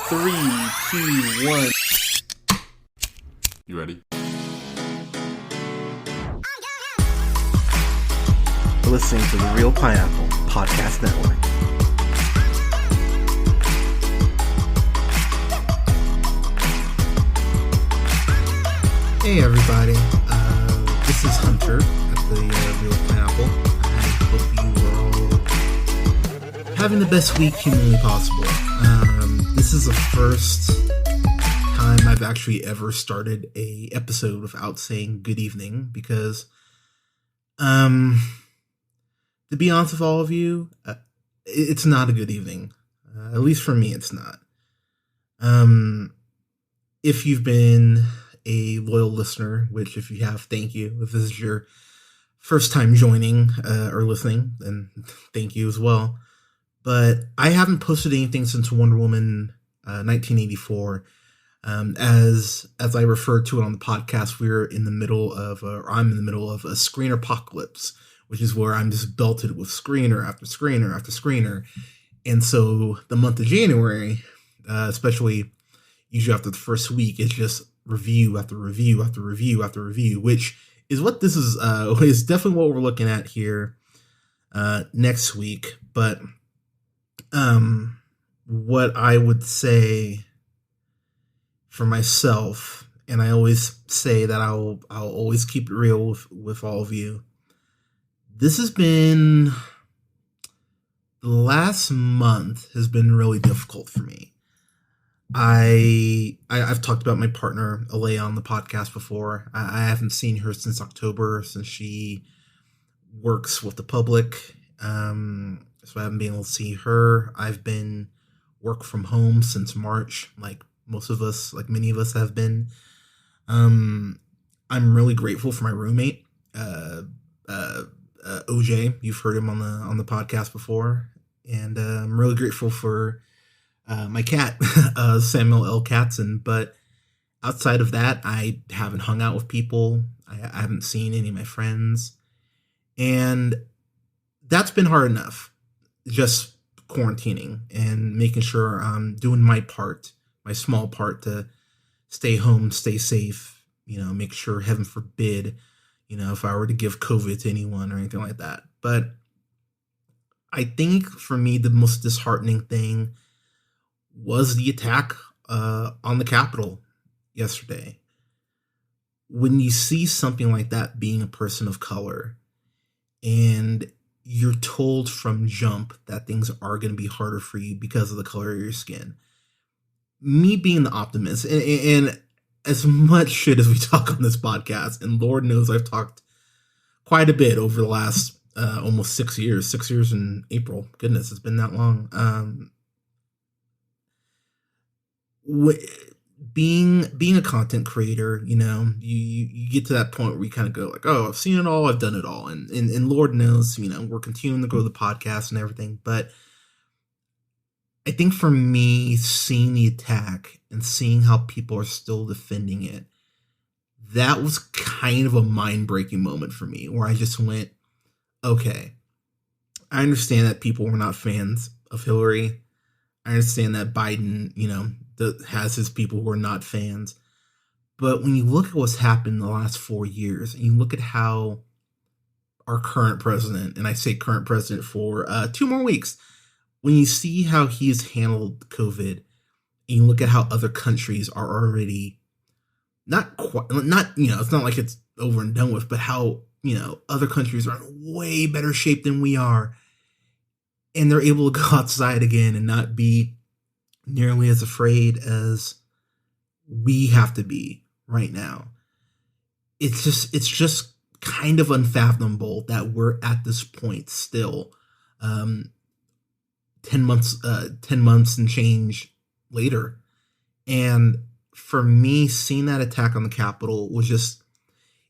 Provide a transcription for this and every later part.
3, 2, 1. You ready? You're listening to the Real Pineapple Podcast Network. Hey everybody, this is Hunter at the Real Pineapple. I hope you are all having the best week humanly possible. This is the first time I've actually ever started a episode without saying good evening because, to be honest with all of you, it's not a good evening. At least for me, it's not. If you've been a loyal listener, which if you have, thank you. If this is your first time joining or listening, then thank you as well. But I haven't posted anything since Wonder Woman 1984. As I referred to it on the podcast, I'm in the middle of a screener apocalypse, which is where I'm just belted with screener after screener after screener. And so the month of January, especially usually after the first week, it's just review after review after review after review, which is what this is definitely what we're looking at here next week. But what I would say for myself, and I always say that I'll always keep it real with all of you. This has been, the last month has been really difficult for me. I've talked about my partner, Alea, on the podcast before. I haven't seen her since October, since she works with the public. So I haven't been able to see her. I've been work from home since March, like many of us have been. I'm really grateful for my roommate, OJ. You've heard him on the podcast before. And I'm really grateful for my cat, Samuel L. Katzen. But outside of that, I haven't hung out with people. I haven't seen any of my friends. And that's been hard enough, just quarantining and making sure I'm doing my part, my small part to stay home, stay safe, make sure, heaven forbid, if I were to give COVID to anyone or anything like that. But I think for me, the most disheartening thing was the attack on the Capitol yesterday. When you see something like that, being a person of color, and you're told from jump that things are going to be harder for you because of the color of your skin. Me being the optimist, and as much shit as we talk on this podcast, and Lord knows I've talked quite a bit over the last almost 6 years. 6 years in April. Goodness, it's been that long. Being a content creator, you get to that point where you kind of go like, oh, I've seen it all, I've done it all. And Lord knows, we're continuing to grow the podcast and everything. But I think for me, seeing the attack and seeing how people are still defending it, that was kind of a mind-breaking moment for me, where I just went, okay, I understand that people were not fans of Hillary. I understand that Biden, has his people who are not fans. But when you look at what's happened in the last 4 years, and you look at how our current president, and I say current president for 2 more weeks, when you see how he's handled COVID, and you look at how other countries are already it's not like it's over and done with, but how, other countries are in way better shape than we are, and they're able to go outside again and not be nearly as afraid as we have to be right now. It's just kind of unfathomable that we're at this point still, 10 months and change later. And for me, seeing that attack on the Capitol was just,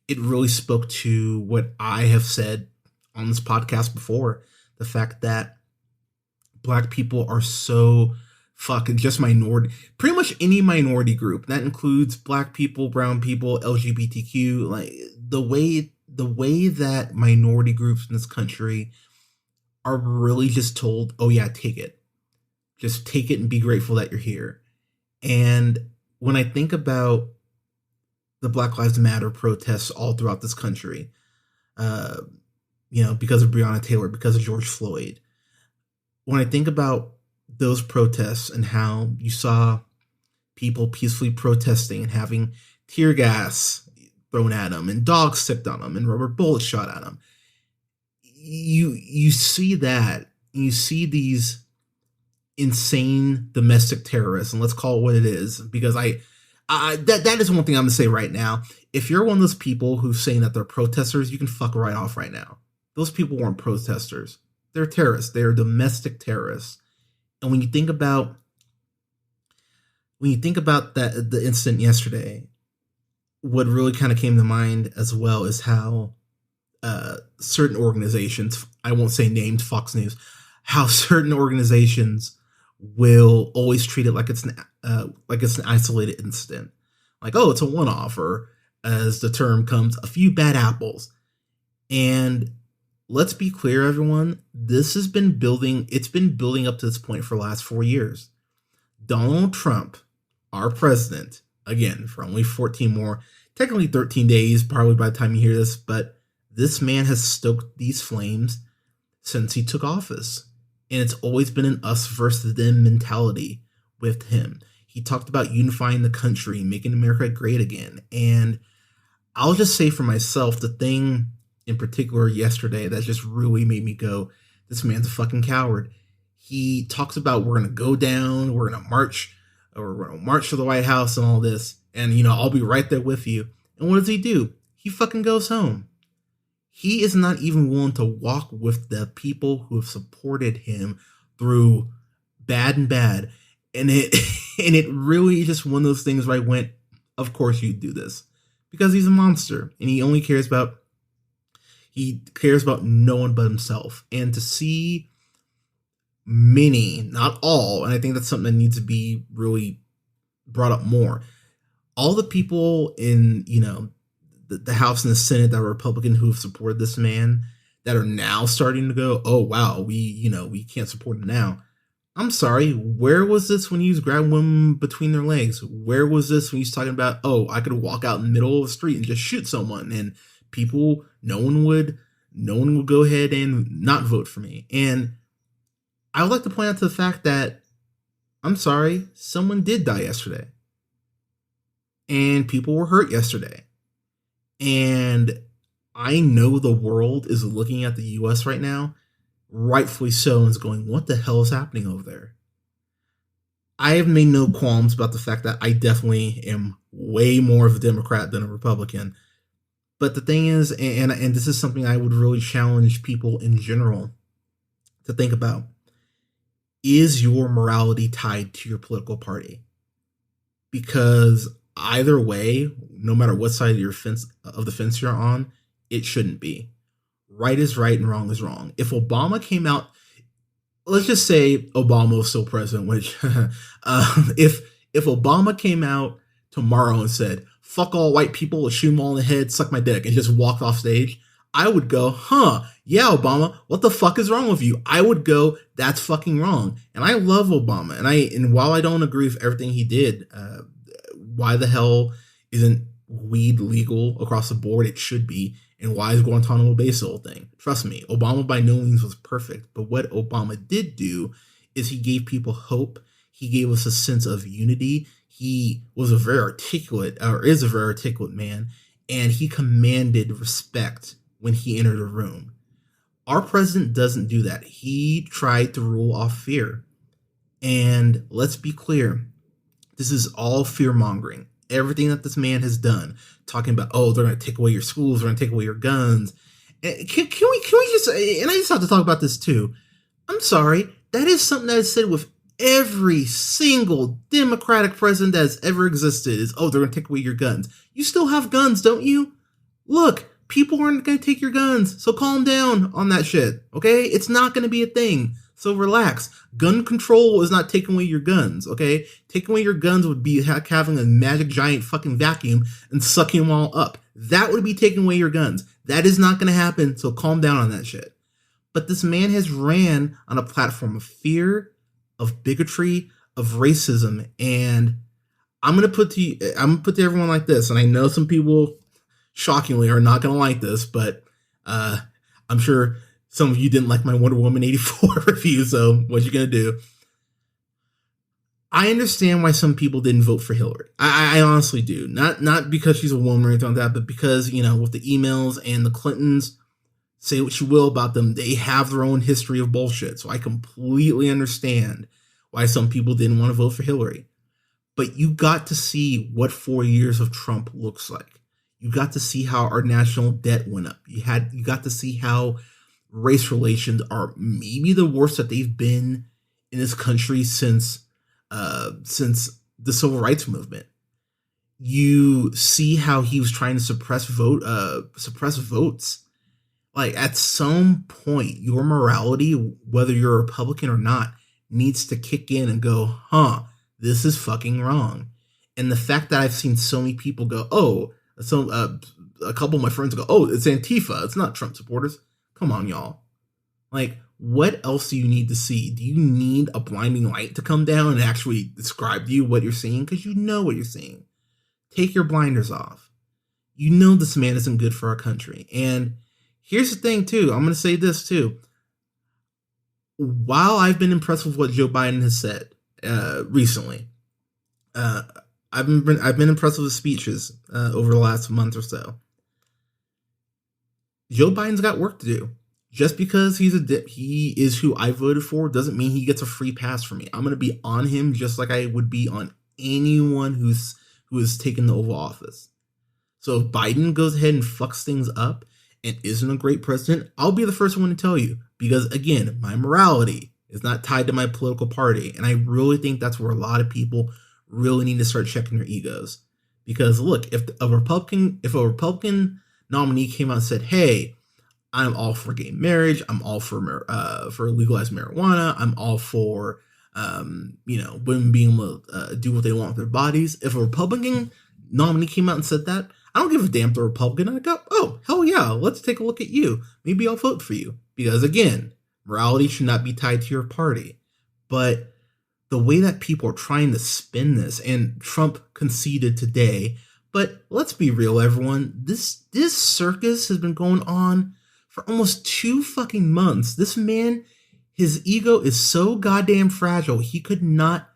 it really spoke to what I have said on this podcast before. The fact that Black people are so fucking just minority, pretty much any minority group. That includes Black people, brown people, LGBTQ, like the way that minority groups in this country are really just told, oh yeah, take it. Just take it and be grateful that you're here. And when I think about the Black Lives Matter protests all throughout this country, uh, because of Breonna Taylor, because of George Floyd, when I think about those protests and how you saw people peacefully protesting and having tear gas thrown at them and dogs sicked on them and rubber bullets shot at them, you see that, and you see these insane domestic terrorists, and let's call it what it is, because that is one thing I'm gonna say right now. If you're one of those people who's saying that they're protesters, you can fuck right off right now. Those people weren't protesters. They're terrorists. They're domestic terrorists. And when you think about that, the incident yesterday, what really kind of came to mind as well is how certain organizations, I won't say named, Fox News, how certain organizations will always treat it like it's an isolated incident, like, oh, it's a one-off, or as the term comes, a few bad apples. And let's be clear, everyone, this has been building. It's been building up to this point for the last 4 years. Donald Trump, our president, again, for only 14 more, technically 13 days, probably by the time you hear this, but this man has stoked these flames since he took office. And it's always been an us versus them mentality with him. He talked about unifying the country, making America great again. And I'll just say for myself, the thing in particular yesterday that just really made me go, this man's a fucking coward. He talks about, we're going to go down, we're going to march, or we're going to march to the White House and all this. And, I'll be right there with you. And what does he do? He fucking goes home. He is not even willing to walk with the people who have supported him through bad and bad. And it really just one of those things where I went, of course you'd do this, because he's a monster and he cares about no one but himself. And to see many, not all, and I think that's something that needs to be really brought up more, all the people in, the House and the Senate that are Republican who have supported this man that are now starting to go, oh, wow, we can't support him now. I'm sorry, where was this when he was grabbing women between their legs? Where was this when he was talking about, oh, I could walk out in the middle of the street and just shoot someone, and people, no one would go ahead and not vote for me? And I would like to point out to the fact that, I'm sorry, someone did die yesterday. And people were hurt yesterday. And I know the world is looking at the US right now, rightfully so, and is going, what the hell is happening over there? I have made no qualms about the fact that I definitely am way more of a Democrat than a Republican. But the thing is, and this is something I would really challenge people in general to think about, is your morality tied to your political party? Because either way, no matter what side of the fence you're on, it shouldn't be. Right is right and wrong is wrong. If Obama came out, let's just say Obama was still president, which if Obama came out tomorrow and said, fuck all white people, let's shoot them all in the head, suck my dick, and just walked off stage, I would go, yeah, Obama, what the fuck is wrong with you? I would go, that's fucking wrong. And I love Obama. And while I don't agree with everything he did, why the hell isn't weed legal across the board? It should be. And why is Guantanamo Bay still a thing? Trust me, Obama by no means was perfect. But what Obama did do is he gave people hope. He gave us a sense of unity. He was is a very articulate man. And he commanded respect when he entered a room. Our president doesn't do that. He tried to rule off fear. And let's be clear, this is all fear-mongering. Everything that this man has done, talking about, oh, they're going to take away your schools, they're going to take away your guns. Can we just, and I just have to talk about this too. I'm sorry, that is something that is said with every single Democratic president that has ever existed is, oh, they're going to take away your guns. You still have guns, don't you? Look, people aren't going to take your guns, so calm down on that shit, okay? It's not going to be a thing. So relax. Gun control is not taking away your guns, okay? Taking away your guns would be having a magic giant fucking vacuum and sucking them all up. That would be taking away your guns. That is not going to happen, so calm down on that shit. But this man has ran on a platform of fear, of bigotry, of racism, and I'm gonna put to everyone like this, and I know some people shockingly are not gonna like this, but I'm sure some of you didn't like my Wonder Woman 84 review, so what you gonna do? I understand why some people didn't vote for Hillary. I honestly do. Not because she's a woman or anything like that, but because, with the emails and the Clintons, say what you will about them, they have their own history of bullshit. So I completely understand why some people didn't want to vote for Hillary. But you got to see what 4 years of Trump looks like. You got to see how our national debt went up. You got to see how race relations are maybe the worst that they've been in this country since the civil rights movement. You see how he was trying to suppress votes. Like, at some point, your morality, whether you're a Republican or not, needs to kick in and go, this is fucking wrong. And the fact that I've seen so many people go, a couple of my friends go, it's Antifa, it's not Trump supporters. Come on, y'all. Like, what else do you need to see? Do you need a blinding light to come down and actually describe to you what you're seeing? Because you know what you're seeing. Take your blinders off. You know this man isn't good for our country. And here's the thing, too. I'm going to say this, too. While I've been impressed with what Joe Biden has said recently, I've been impressed with his speeches over the last month or so. Joe Biden's got work to do. Just because he is who I voted for doesn't mean he gets a free pass from me. I'm going to be on him just like I would be on anyone who has taken the Oval Office. So if Biden goes ahead and fucks things up and isn't a great president, I'll be the first one to tell you. Because, again, my morality is not tied to my political party. And I really think that's where a lot of people really need to start checking their egos. Because, look, if a Republican nominee came out and said, hey, I'm all for gay marriage, I'm all for legalized marijuana, I'm all for women being able to do what they want with their bodies. If a Republican nominee came out and said that, I don't give a damn if they're Republican. I go, oh, hell yeah, let's take a look at you. Maybe I'll vote for you. Because, again, morality should not be tied to your party. But the way that people are trying to spin this, and Trump conceded today, but let's be real, everyone, this circus has been going on for almost 2 fucking months. This man, his ego is so goddamn fragile, he could not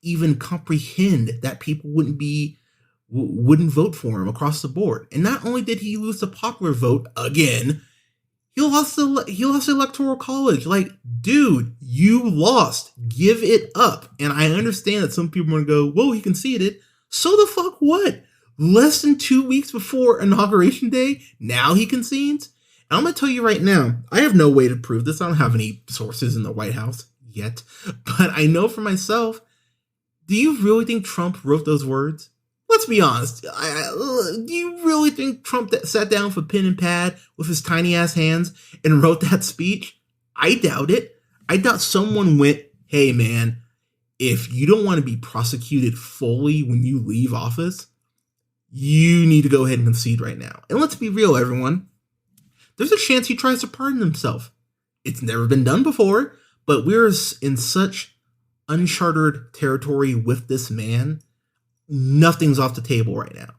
even comprehend that people wouldn't vote for him across the board. And not only did he lose the popular vote again, he lost the electoral college. Like, dude, you lost. Give it up. And I understand that some people are going to go, whoa, he conceded. So the fuck what? Less than 2 weeks before Inauguration Day, now he concedes? And I'm going to tell you right now, I have no way to prove this. I don't have any sources in the White House yet. But I know for myself, do you really think Trump wrote those words? Let's be honest. Do you really think Trump sat down with a pen and pad with his tiny ass hands and wrote that speech? I doubt it. I doubt someone went, hey man, if you don't want to be prosecuted fully when you leave office, you need to go ahead and concede right now. And let's be real, everyone. There's a chance he tries to pardon himself. It's never been done before, but we're in such uncharted territory with this man. Nothing's off the table right now.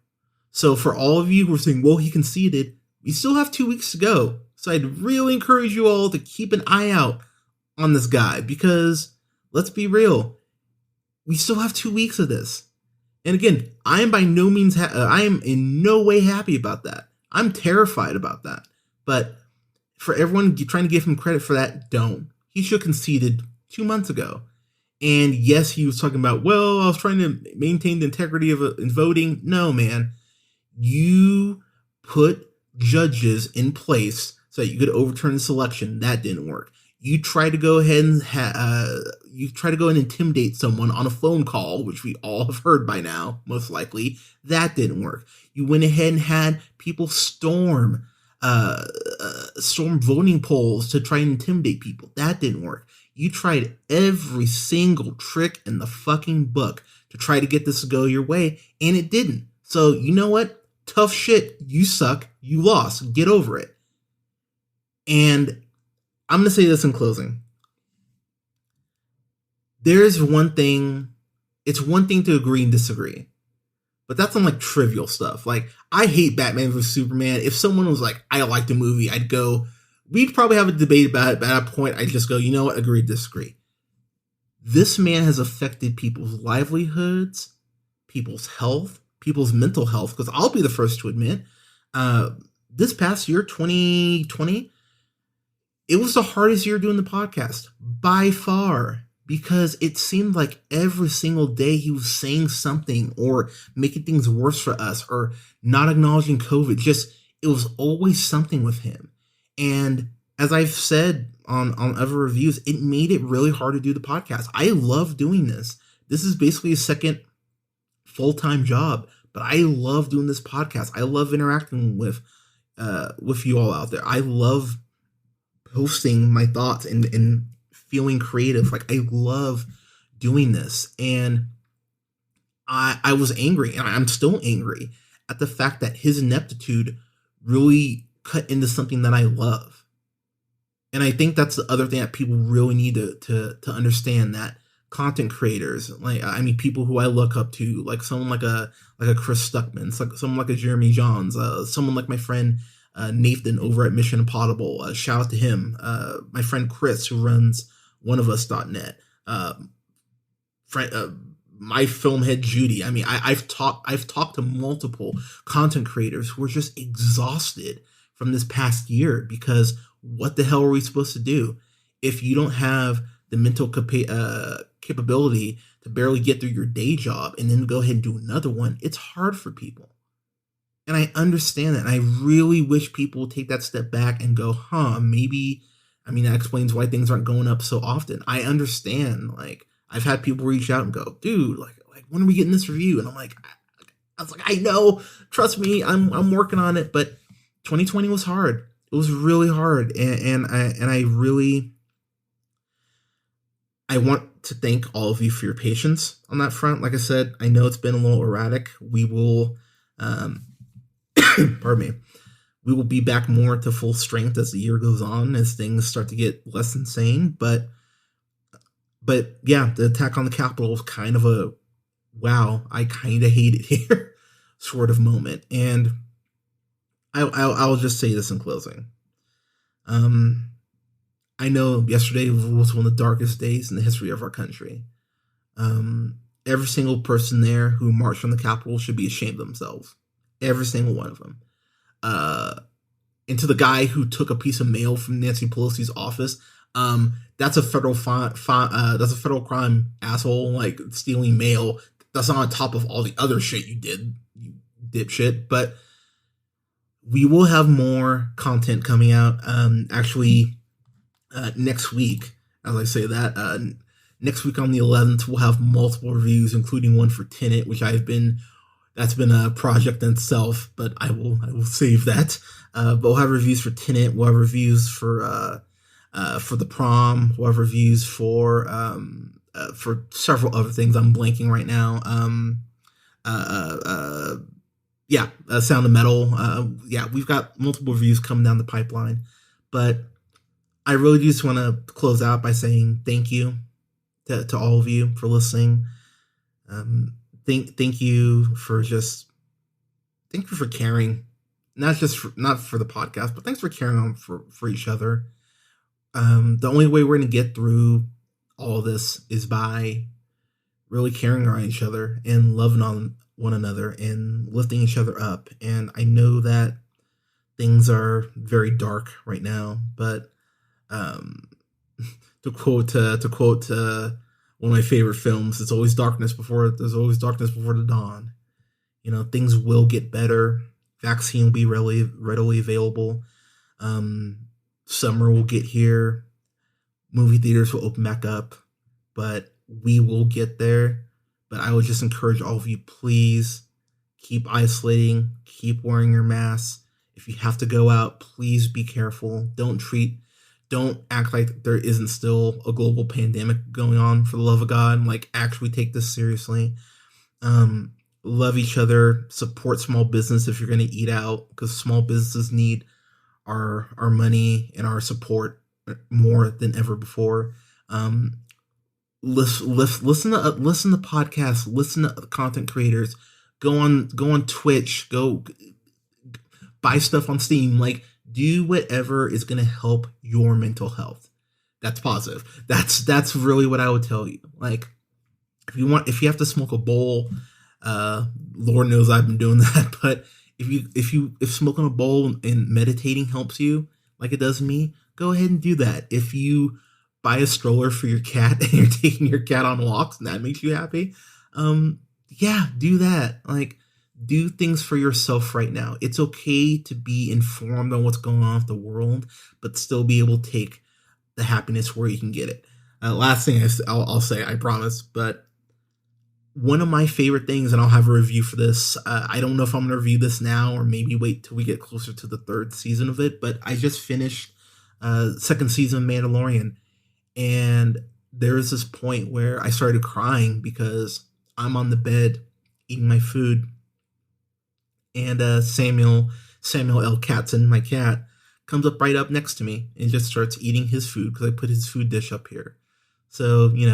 So for all of you who are saying, well, he conceded, we still have 2 weeks to go. So I'd really encourage you all to keep an eye out on this guy, because let's be real, we still have 2 weeks of this. And again, I am by no means, I am in no way happy about that. I'm terrified about that. But for everyone trying to give him credit for that, don't. He should have conceded 2 months ago. And yes, he was talking about, well, I was trying to maintain the integrity of in voting. No, man. You put judges in place so that you could overturn the selection. That didn't work. You try to go ahead and intimidate someone on a phone call, which we all have heard by now, most likely. That didn't work. You went ahead and had people storm voting polls to try and intimidate people. That didn't work. You tried every single trick in the fucking book to try to get this to go your way, and it didn't. So, you know what? Tough shit. You suck. You lost. Get over it. And I'm going to say this in closing. There's one thing. It's one thing to agree and disagree. But that's on like trivial stuff. Like, I hate Batman vs Superman. If someone was like, I like the movie, I'd go, we'd probably have a debate about it, but at that point I'd just go, you know what, agree, disagree. This man has affected people's livelihoods, people's health, people's mental health, because I'll be the first to admit, this past year, 2020, it was the hardest year doing the podcast by far, because it seemed like every single day he was saying something or making things worse for us or not acknowledging COVID. Just, it was always something with him. And as I've said on other reviews, it made it really hard to do the podcast. I love doing this. This is basically a second full-time job, but I love doing this podcast. I love interacting with you all out there. I love posting my thoughts and feeling creative. Like, I love doing this. And I was angry, and I'm still angry at the fact that his ineptitude really cut into something that I love. And I think that's the other thing that people really need to understand, that content creators, like, I mean, people who I look up to, like someone like a Chris Stuckman, like someone like a Jeremy Johns, someone like my friend Nathan over at Mission Impossible. Shout out to him. My friend Chris, who runs oneofus.net. My film head Judy. I mean, I've talked to multiple content creators who are just exhausted from this past year, because what the hell are we supposed to do if you don't have the mental capability to barely get through your day job and then go ahead and do another one? It's hard for people. And I understand that. And I really wish people would take that step back and go, maybe, I mean, that explains why things aren't going up so often. I understand. Like, I've had people reach out and go, dude, like when are we getting this review? And I'm like, I was like, I know, trust me, I'm working on it. But 2020 was hard. It was really hard. And I really, I want to thank all of you for your patience on that front. Like I said, I know it's been a little erratic. We will, pardon me, we will be back more to full strength as the year goes on, as things start to get less insane. But yeah, the attack on the Capitol was kind of a, wow, I kind of hate it here sort of moment. And I'll just say this in closing. I know yesterday was one of the darkest days in the history of our country. Every single person there who marched on the Capitol should be ashamed of themselves. Every single one of them. And to the guy who took a piece of mail from Nancy Pelosi's office, that's a federal that's a federal crime, asshole. Like, stealing mail. That's not on top of all the other shit you did, you dipshit. But we will have more content coming out. Actually, next week, as I say that, next week on the 11th, we'll have multiple reviews, including one for Tenet, which that's been a project in itself, but I will save that. But we'll have reviews for Tenet. We'll have reviews for The Prom. We'll have reviews for several other things. I'm blanking right now. Sound of Metal. We've got multiple reviews coming down the pipeline. But I really just want to close out by saying thank you to all of you for listening. Thank you for caring, not for the podcast, but thanks for caring on for each other. The only way we're going to get through all of this is by really caring around each other and loving on one another and lifting each other up. And I know that things are very dark right now, but to quote one of my favorite films, there's always darkness before the dawn. You know, things will get better. Vaccine will be readily available. Summer will get here. Movie theaters will open back up, but we will get there. But I would just encourage all of you, please keep isolating, keep wearing your masks. If you have to go out, please be careful. Don't act like there isn't still a global pandemic going on, for the love of God. Like, actually take this seriously. Love each other, support small business if you're going to eat out, because small businesses need our money and our support more than ever before. Listen to podcasts, listen to content creators, Go on Twitch. Go buy stuff on Steam. Like, do whatever is going to help your mental health. That's positive. That's really what I would tell you. Like, if you have to smoke a bowl, Lord knows I've been doing that. But if smoking a bowl and meditating helps you, like it does me, go ahead and do that. If you buy a stroller for your cat and you're taking your cat on walks and that makes you happy, yeah, do that. Like, do things for yourself right now. It's okay to be informed on what's going on with the world, but still be able to take the happiness where you can get it. Last thing I'll say, I promise, but one of my favorite things, and I'll have a review for this. I don't know if I'm going to review this now or maybe wait till we get closer to the 3rd season of it, but I just finished 2nd season of Mandalorian, and there was this point where I started crying because I'm on the bed eating my food, and Samuel L. Katzen, my cat, comes up right up next to me and just starts eating his food because I put his food dish up here. So, we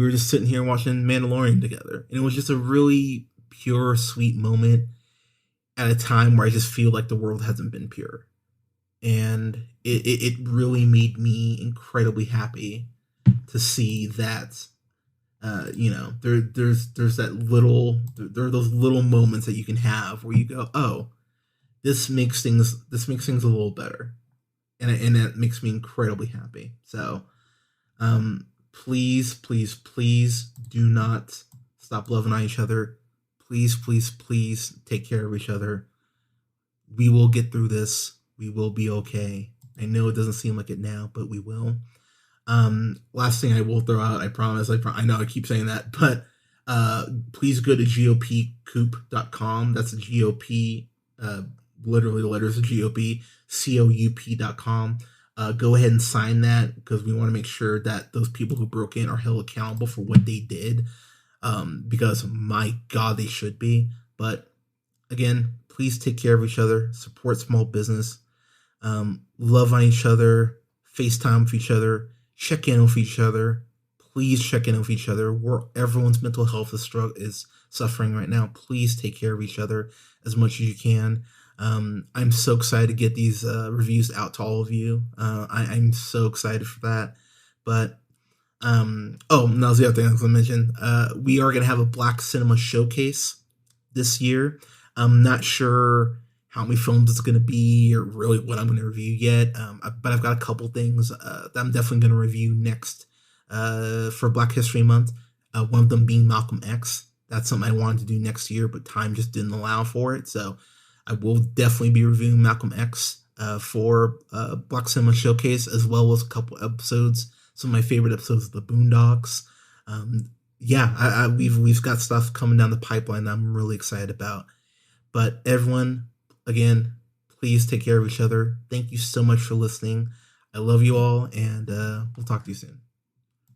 were just sitting here watching Mandalorian together, and it was just a really pure, sweet moment at a time where I just feel like the world hasn't been pure. And it really made me incredibly happy to see that, there's that little, there are those little moments that you can have where you go, oh, this makes things a little better. And that makes me incredibly happy. So, please, please, please do not stop loving on each other. Please, please, please take care of each other. We will get through this. We will be okay. I know it doesn't seem like it now, but we will. Last thing I will throw out, I promise. I know I keep saying that, but please go to gopcoop.com. That's a GOP, literally the letters of GOP, COUP.com. Go ahead and sign that because we want to make sure that those people who broke in are held accountable for what they did. Because my God, they should be. But again, please take care of each other, support small business, love on each other, FaceTime with each other, check in with each other. Please check in with each other. Where everyone's mental health is suffering right now. Please take care of each other as much as you can. I'm so excited to get these reviews out to all of you. I'm so excited for that. But that was the other thing I was going to mention. We are going to have a Black Cinema Showcase this year. I'm not sure how many films it's going to be or really what I'm going to review yet. But I've got a couple things that I'm definitely going to review next for Black History Month. One of them being Malcolm X. That's something I wanted to do next year, but time just didn't allow for it. So I will definitely be reviewing Malcolm X for Black Cinema Showcase, as well as a couple episodes, some of my favorite episodes of The Boondocks. We've got stuff coming down the pipeline that I'm really excited about. But everyone, again, please take care of each other. Thank you so much for listening. I love you all, and we'll talk to you soon.